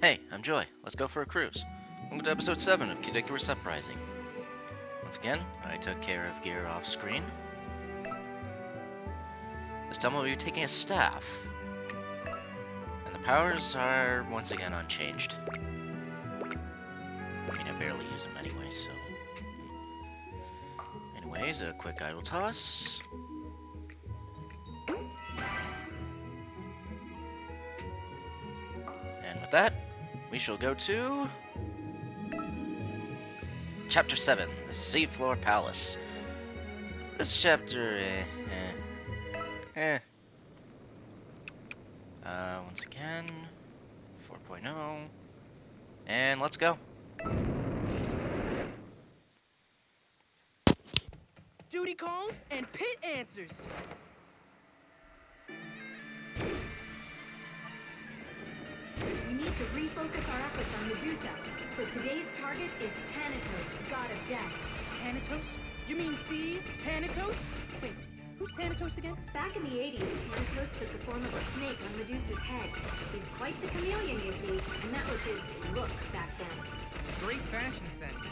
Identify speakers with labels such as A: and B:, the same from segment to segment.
A: Hey, I'm Joy. Let's go for a cruise. Welcome to episode 7 of Icarus Uprising. Once again, I took care of gear off screen. This time we'll be taking a staff. And the powers are once again unchanged. I mean, I barely use them anyway, so... Anyways, a quick idle toss. And with that, we shall go to... Chapter 7, the Seafloor Palace. This chapter, once again, 4.0, and let's go.
B: Duty calls and pit answers.
C: We need to refocus our efforts on Medusa. So today's target is Thanatos, god of death.
B: Thanatos? You mean the Thanatos? Wait, who's Thanatos again?
C: Back in the 80s, Thanatos took the form of a snake on Medusa's head. He's quite the chameleon, you see, and that was his look back then.
B: Great fashion sense.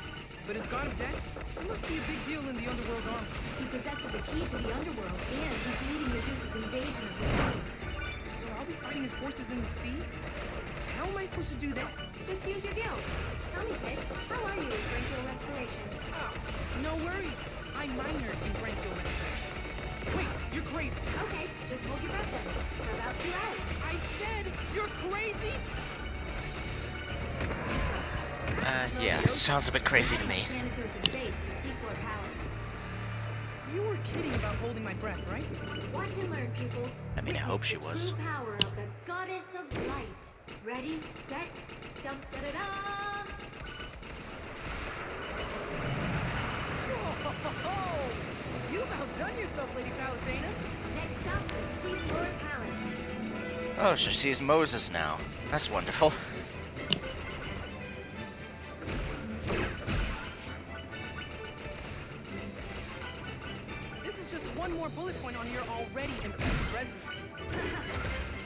B: But as god of death, he must be a big deal in the underworld army.
C: He possesses a key to the underworld, and he's leading Medusa's invasion of the sea.
B: So I'll be fighting his forces in the sea? How am I supposed to do that?
C: Just use your gills. Tell me, Pit, how are you with brachial respiration?
B: Oh, no worries. I minored in brachial respiration. Wait, you're crazy.
C: Okay, just hold your breath then. For about 2 hours.
B: I said you're crazy?
A: Yeah, sounds a bit crazy to me.
C: Thanatos' base, the Seafloor Palace.
B: You were kidding about holding my breath, right?
C: Watch and learn, pupil.
A: I mean, I hope she was.
C: The true power of the goddess of light. Ready, set, dum da da da.
B: Oh, you've outdone yourself, Lady Palutena.
C: Next up, the Seafloor Palace.
A: Oh, she sees Moses now. That's wonderful.
B: This is just one more bullet point on your already impressive resume.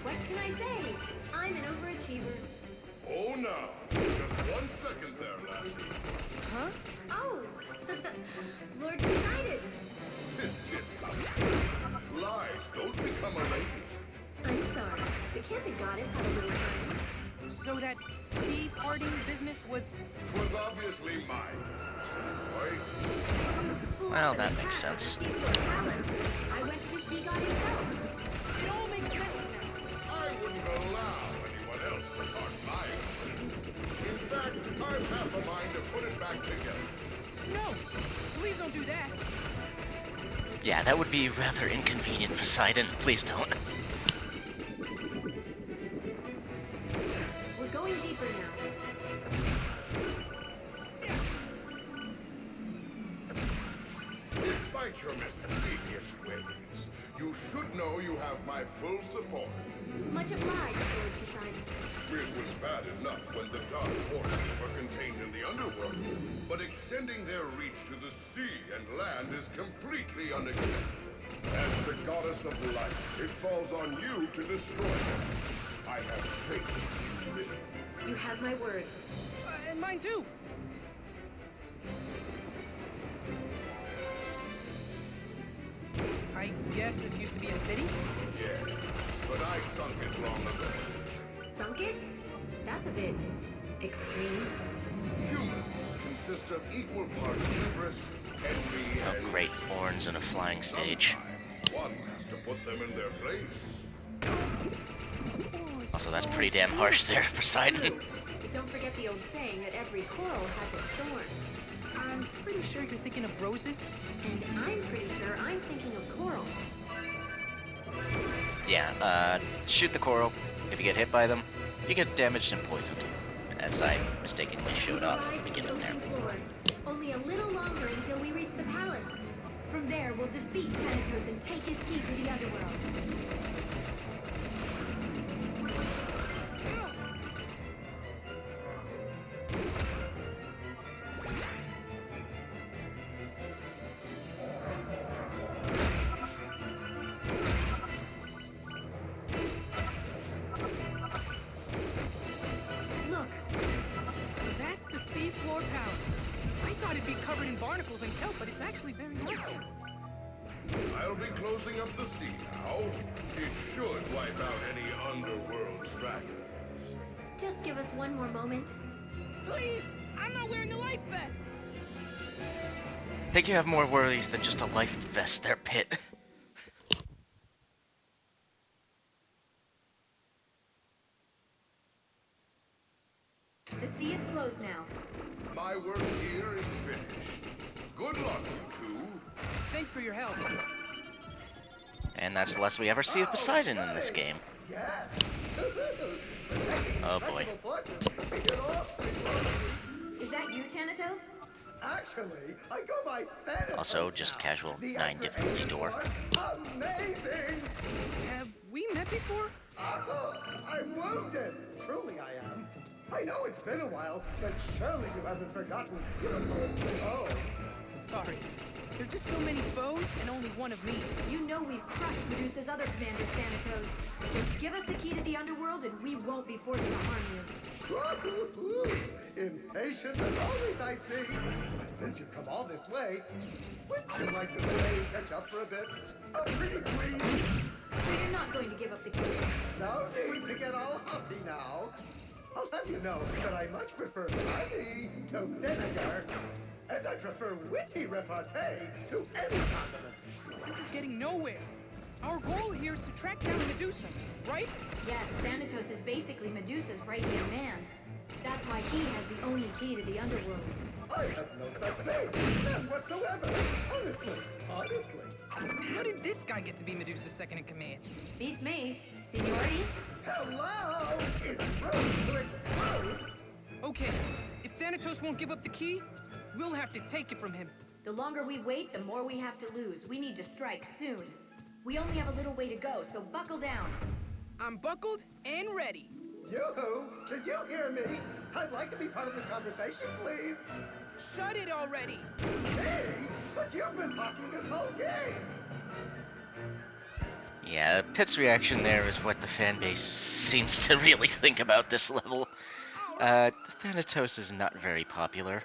C: What can I say? I'm an overachiever.
D: Oh, now. Just 1 second there, lassie.
B: Huh?
C: Oh, Lord Poseidon.
D: Tis, lies, don't become a lady.
C: I'm sorry, but can't a goddess have a little time?
B: So that sea parting business was...
D: Was obviously mine, silly boy.
A: Well, that makes sense.
C: Seafloor Palace. I went to the sea god himself.
B: It all makes sense now.
D: I wouldn't allow anyone else to part my own. In fact, I've half a mind to put it back together.
B: No, please don't do that.
A: Yeah, that would be rather inconvenient, Poseidon. Please don't.
C: We're going deeper now.
D: Despite your mischievous ways, you should know you have my full support.
C: Much obliged, Lord Poseidon.
D: It was bad enough when the dark forces were contained in the underworld, but extending their reach to the sea and land is completely unacceptable. As the goddess of light, it falls on you to destroy them. I have faith that you will.
C: You have my word.
B: And mine too. I guess this used to be a city?
D: Yeah, but I sunk it long ago.
C: Sunk it? That's a bit extreme.
D: Humans consist of equal parts hubris, envy,
A: Oh,
D: and
A: great horns and a flying stage.
D: sometimes one has to put them in their place.
A: Also, that's pretty damn harsh there, Poseidon.
C: But don't forget the old saying that every coral has its thorns.
B: I'm pretty sure you're thinking of roses.
C: And I'm pretty sure I'm thinking of coral.
A: Yeah, shoot the coral. If you get hit by them, you get damaged and poisoned. As I mistakenly showed off at the beginning there.
C: Ocean floor. Only a little longer until we reach the palace. From there, we'll defeat Thanatos and take his key to the underworld.
B: tentacles and kelp, but it's actually very nice.
D: I'll be closing up the sea now. It should wipe out any underworld stragglers.
C: Just give us one more moment.
B: Please! I'm not wearing a life vest!
A: I think you have more worries than just a life vest there, Pit.
C: The sea is closed now.
D: My work here is finished. Good luck, you two.
B: Thanks for your help.
A: And that's the last we ever see of Poseidon in this game. Oh boy.
C: Is that you, Thanatos?
E: Actually, I go by Thanatos
A: Also, just
E: now.
A: casual,
E: The
A: 9
E: Extra
A: difficulty
E: Ages
A: door.
E: one, amazing!
B: Have we met before?
E: I'm wounded. Truly I am. I know it's been a while, but surely you haven't forgotten your old foe.
B: Sorry. There are just so many foes and only one of me.
C: You know we've crushed Medusa's other commanders, Thanatos. Just give us the key to the underworld and we won't be forced to harm you.
E: Impatient as always, I see. But since you've come all this way, would you like to stay and catch up for a bit? Oh, pretty please.
C: So you're not going to give up the key.
E: No need to get all huffy now. I'll have you know that I much prefer honey to vinegar, and I prefer witty repartee to any condiment.
B: This is getting nowhere. Our goal here is to track down Medusa, right?
C: Yes, Thanatos is basically Medusa's right-hand man. That's why he has the only key to the underworld.
E: I have no such thing, none whatsoever. Honestly.
B: How did this guy get to be Medusa's second in command?
C: Beats me. Seniority?
E: Hello! It's rude to explode!
B: Okay, if Thanatos won't give up the key, we'll have to take it from him.
C: The longer we wait, the more we have to lose. We need to strike soon. We only have a little way to go, so buckle down.
B: I'm buckled and ready.
E: Yoo-hoo! Can you hear me? I'd like to be part of this conversation, please.
B: Shut it already!
E: Me? But you've been talking this whole game!
A: Yeah, Pit's reaction there is what the fanbase seems to really think about this level. Thanatos is not very popular.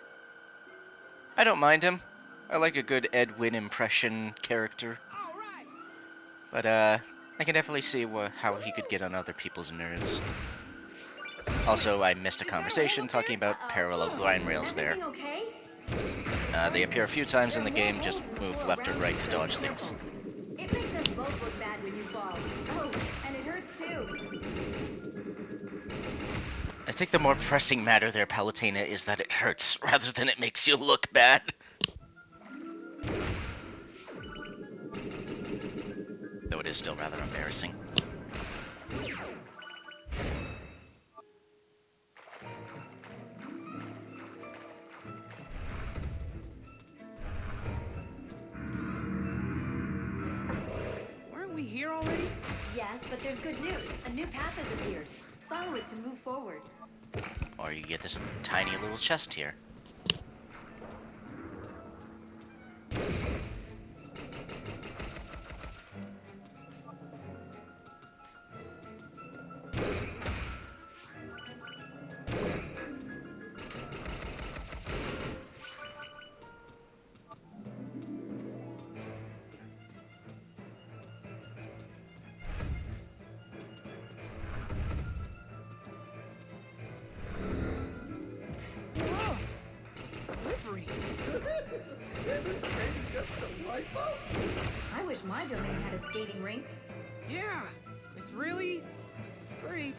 A: I don't mind him. I like a good Edwin impression character.
B: All right.
A: But, I can definitely see how he could get on other people's nerves. Also, I missed a conversation talking about parallel line rails there.
C: Everything okay?
A: They appear a few times in the game, just move left or right to dodge things.
C: It makes us both look bad when you fall. Oh, and it hurts too.
A: I think the more pressing matter there, Palutena, is that it hurts, rather than it makes you look bad. Though it is still rather embarrassing.
B: Weren't we here already?
C: Yes, but there's good news. A new path has appeared. Follow it to move forward.
A: Or you get this tiny little chest here.
B: Whoa! Slippery.
E: Isn't skating just delightful?
C: I wish my domain had a skating rink.
B: Yeah, it's really great.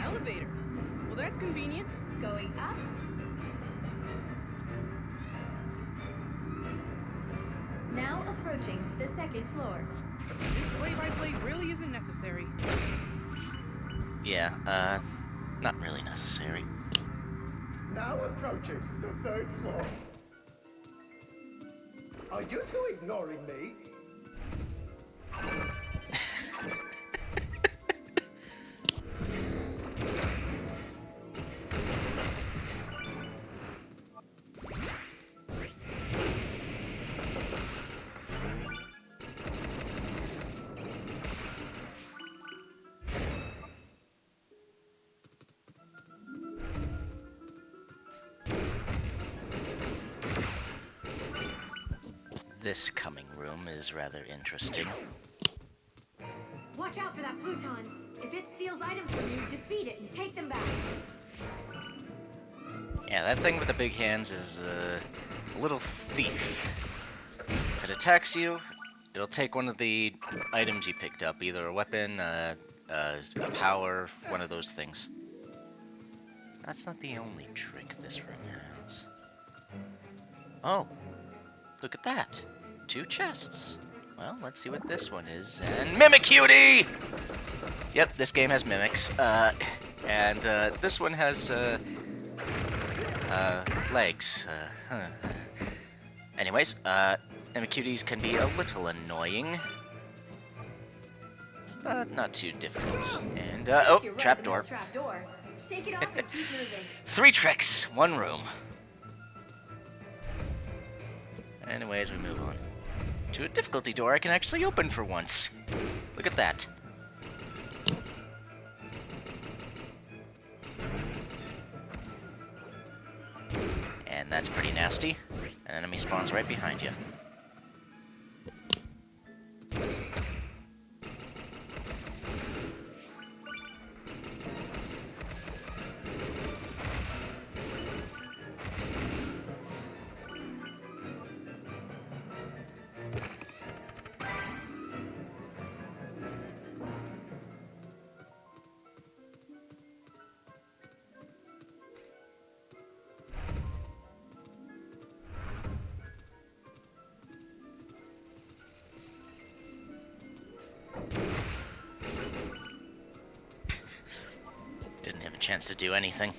B: Elevator. Well, that's convenient.
C: Going up. Now approaching the second floor.
B: This play-by-play really isn't necessary.
A: Yeah, not really necessary.
E: Now approaching the third floor. Are you two ignoring me?
A: This coming room is rather interesting.
C: Watch out for that Pluton. If it steals items from you, defeat it and take them back.
A: Yeah, that thing with the big hands is a little thief. If it attacks you, it'll take one of the items you picked up, either a weapon, a power, one of those things. That's not the only trick this room has. Oh, look at that. 2 chests. Well, let's see what this one is. And Mimicutie! Yep, this game has mimics. And this one has legs. Anyways, Mimicuties can be a little annoying, but not too difficult. And, oh,
C: You're right,
A: trapdoor.
C: the trapdoor. Shake it off and keep moving.
A: 3 tricks, 1 room. Anyways, we move on to a difficulty door I can actually open for once. Look at that. And that's pretty nasty. An enemy spawns right behind you. Didn't have a chance to do anything.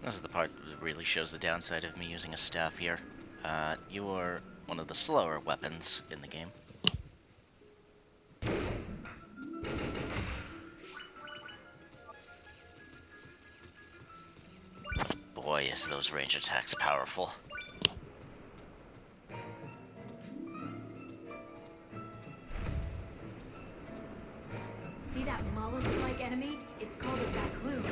A: This is the part that really shows the downside of me using a staff here. You are one of the slower weapons in the game. Boy, is those range attacks powerful.
C: See that mollusk-like enemy? It's called a Bacloon.
B: So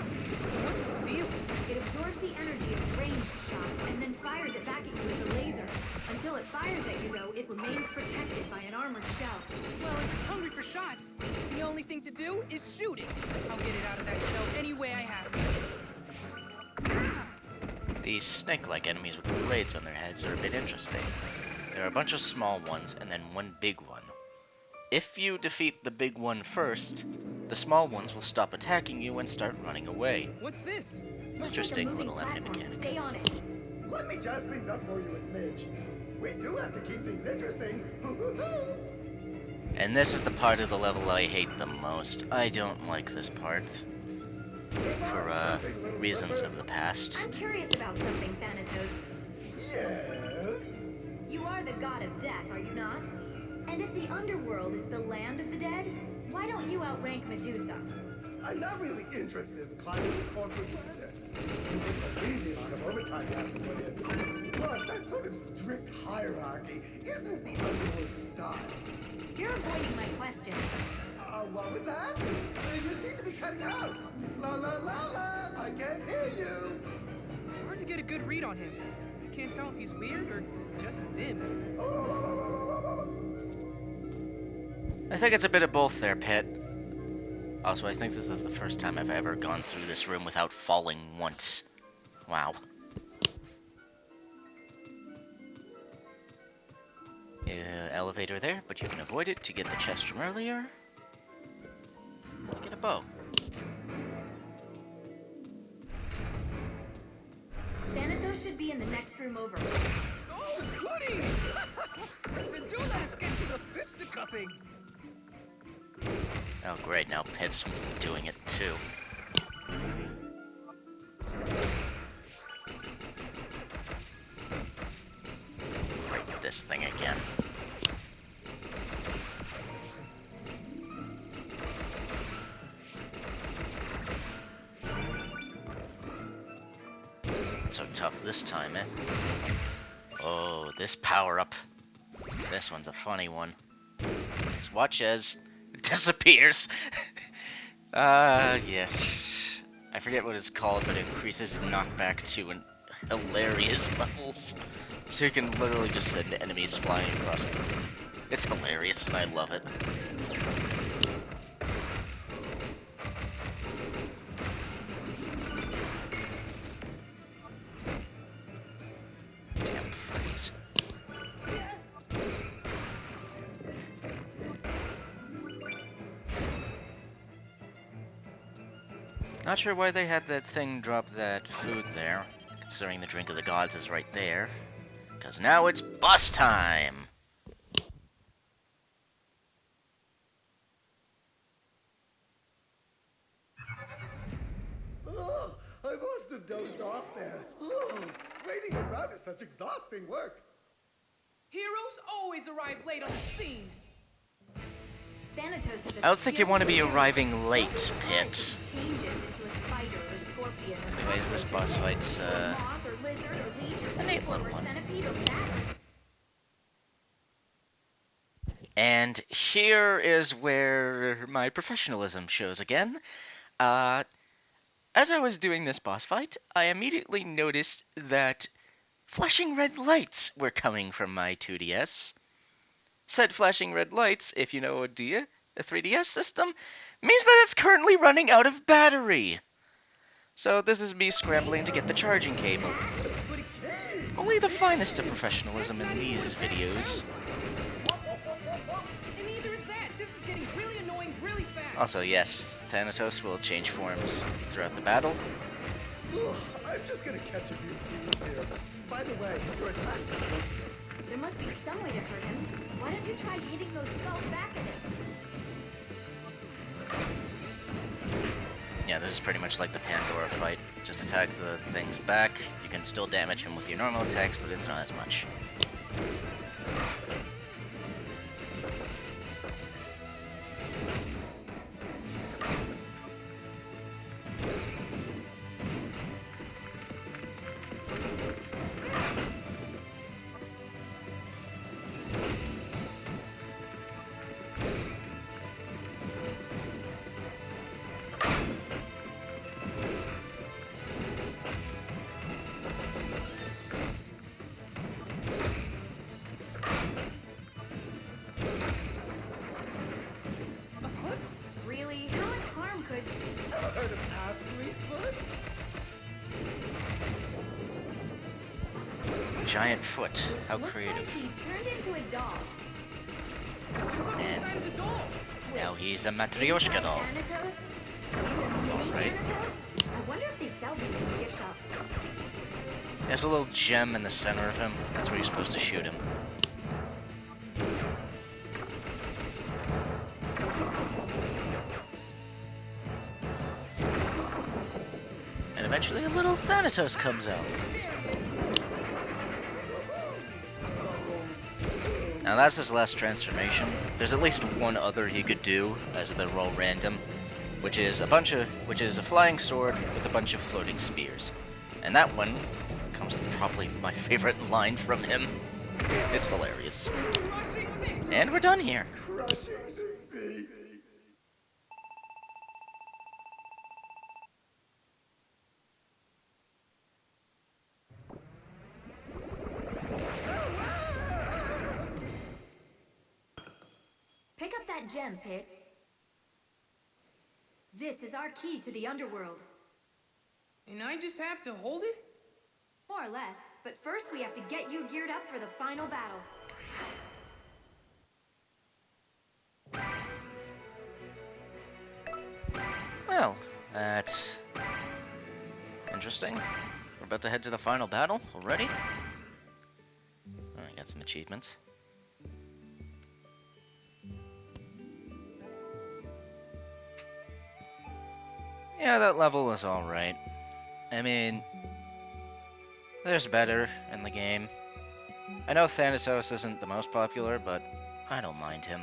B: what's its deal?
C: It absorbs the energy of ranged shots and then fires it back at you with a laser. Until it fires at you, though, it remains protected by an armored shell.
B: Well, if it's hungry for shots, the only thing to do is shoot it. I'll get it out of that shell any way I have to.
A: These snake-like enemies with the blades on their heads are a bit interesting. There are a bunch of small ones and then one big one. If you defeat the big one first, the small ones will stop attacking you and start running away.
B: What's this?
A: Interesting
C: Looks like a
A: little enemy
C: moving platform.
A: mechanic.
C: Stay on it.
E: Let me jazz things up for you with Midge. We do have to keep things interesting.
A: And this is the part of the level I hate the most. I don't like this part. For, reasons of the past.
C: I'm curious about something, Thanatos.
E: Yes?
C: You are the god of death, are you not? And if the underworld is the land of the dead, why don't you outrank Medusa?
E: I'm not really interested in climbing the corporate ladder. You wouldn't believe the amount of overtime you have to put in. Plus, that sort of strict hierarchy isn't the underworld style.
C: You're avoiding my question.
E: What was that? You seem to be cutting out. La la la la, I can't hear you.
B: It's hard to get a good read on him. I can't tell if he's weird or just dim.
A: I think it's a bit of both there, Pit. Also, I think this is the first time I've ever gone through this room without falling once. Wow. Elevator there, but you can avoid it to get the chest from earlier. Get a bow.
C: Thanatos should be in the next room over.
E: Oh, goody! Then do let us get to the fisticuffing.
A: Oh great, now Pit's doing it too. Break this thing again. Not so tough this time, eh? Oh, this power-up. This one's a funny one. Just watch as it disappears. Yes. I forget what it's called, but it increases knockback to an hilarious levels. So you can literally just send enemies flying across the room. It's hilarious, and I love it. Damn freeze. Not sure why they had that thing drop that food there, considering the drink of the gods is right there. Because now it's boss time!
E: Oh, I must have dozed off there. Oh, waiting around is such exhausting work.
B: Heroes always arrive late on the scene.
C: Thanatos is a
A: I don't think you want to be
C: skilled
A: arriving late,
C: warrior.
A: Pit.
C: Changes into a spider or scorpion. or
A: Anyways, this boss fight's,
C: or moth or lizard or leech or
A: a neat
C: tadpole
A: little
C: or
A: one.
C: centipede or bat.
A: And here is where my professionalism shows again. As I was doing this boss fight, I immediately noticed that flashing red lights were coming from my 2DS. Said flashing red lights, if you know a 3DS system, means that it's currently running out of battery. So this is me scrambling to get the charging cable.
B: But it can't.
A: Only the finest of professionalism in these videos.
B: And neither is that. This is getting really annoying really fast.
A: Also, yes, Thanatos will change forms throughout the battle.
E: Oh, I'm just gonna catch a few thieves here. By the way, your attacks are good.
C: There must be some way to hurt him. Why don't you try hitting those skulls back at him?
A: Yeah, this is pretty much like the Pandora fight. Just attack the things back. You can still damage him with your normal attacks, but it's not as much.
B: A foot?
C: Really? How much harm could...
E: Ever heard of athlete's foot?
A: Giant foot. How
C: Looks
A: creative.
C: like he turned into a dog.
B: There's something
A: And-
B: inside of the doll.
A: Now he's a Matryoshka doll.
C: Thanatos? He's a mini
A: Alright.
C: Thanatos? I wonder if they sell these in the gift shop.
A: There's a little gem in the center of him. That's where you're supposed to shoot him. And eventually a little Thanatos comes out. Now that's his last transformation. There's at least one other he could do, as they're all random, which is a flying sword with a bunch of floating spears. And that one comes with probably my favorite line from him. It's hilarious.
B: Rushing victory.
A: And we're done here.
E: Crushing defeat.
C: Pick up that gem, Pit. This is our key to the underworld.
B: And I just have to hold it?
C: More or less. But first we have to get you geared up for the final battle.
A: Well, that's interesting. We're about to head to the final battle already. Oh, I got some achievements. Yeah, that level is alright. I mean, there's better in the game. I know Thanatos isn't the most popular, but I don't mind him.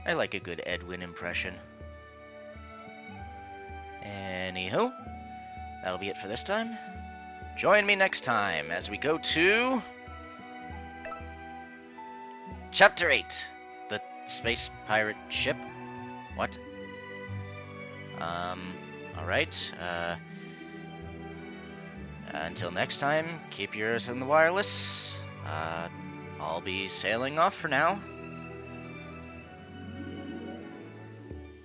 A: I like a good Edwin impression. Anywho, that'll be it for this time. Join me next time as we go to... Chapter 8. The Space Pirate Ship? What? Alright, until next time, keep your ears on the wireless. I'll be sailing off for now.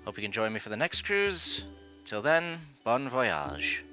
A: Hope you can join me for the next cruise. Till then, bon voyage.